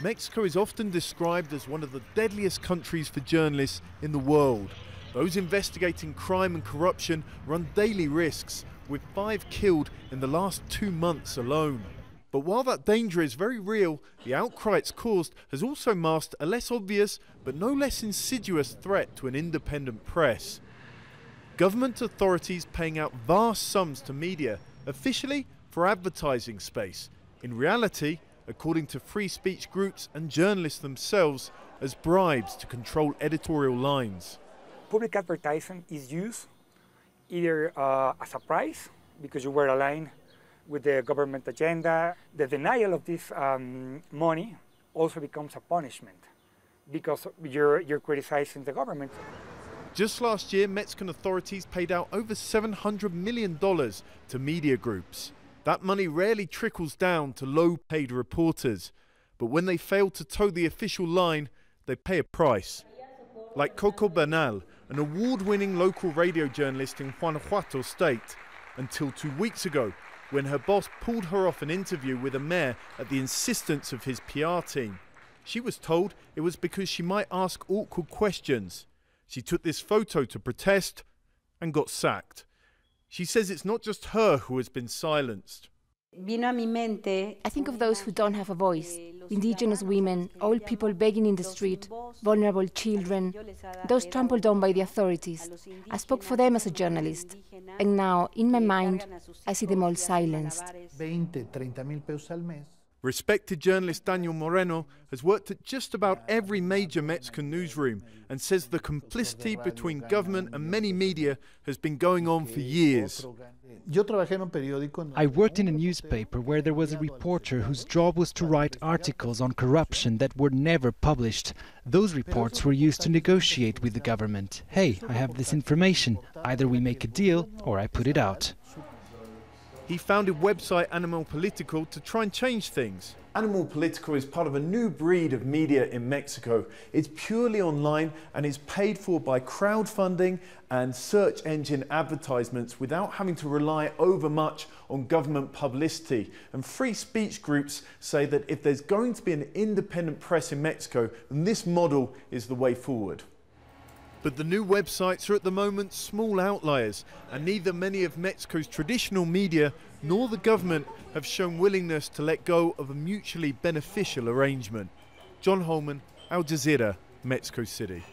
Mexico is often described as one of the deadliest countries for journalists in the world. Those investigating crime and corruption run daily risks, with 5 killed in the last 2 months alone. But while that danger is very real, the outcry it's caused has also masked a less obvious but no less insidious threat to an independent press. Government authorities paying out vast sums to media, officially for advertising space, in reality, according to free speech groups and journalists themselves, as bribes to control editorial lines. Public advertising is used either as a price, because you were aligned with the government agenda. The denial of this money also becomes a punishment, because you're criticizing the government. Just last year, Mexican authorities paid out over $700 million to media groups. That money rarely trickles down to low-paid reporters, but when they fail to toe the official line, they pay a price. Like Coco Bernal, an award-winning local radio journalist in Guanajuato state, until 2 weeks ago, when her boss pulled her off an interview with a mayor at the insistence of his PR team. She was told it was because she might ask awkward questions. She took this photo to protest and got sacked. She says it's not just her who has been silenced. I think of those who don't have a voice, indigenous women, old people begging in the street, vulnerable children, those trampled on by the authorities. I spoke for them as a journalist, and now, in my mind, I see them all silenced. Respected journalist Daniel Moreno has worked at just about every major Mexican newsroom and says the complicity between government and many media has been going on for years. I worked in a newspaper where there was a reporter whose job was to write articles on corruption that were never published. Those reports were used to negotiate with the government. Hey, I have this information. Either we make a deal or I put it out. He founded website Animal Politico to try and change things. Animal Politico is part of a new breed of media in Mexico. It's purely online and is paid for by crowdfunding and search engine advertisements without having to rely over much on government publicity. And free speech groups say that if there's going to be an independent press in Mexico, then this model is the way forward. But the new websites are at the moment small outliers, and neither many of Mexico's traditional media nor the government have shown willingness to let go of a mutually beneficial arrangement. Holman, Jazeera, Mexico City.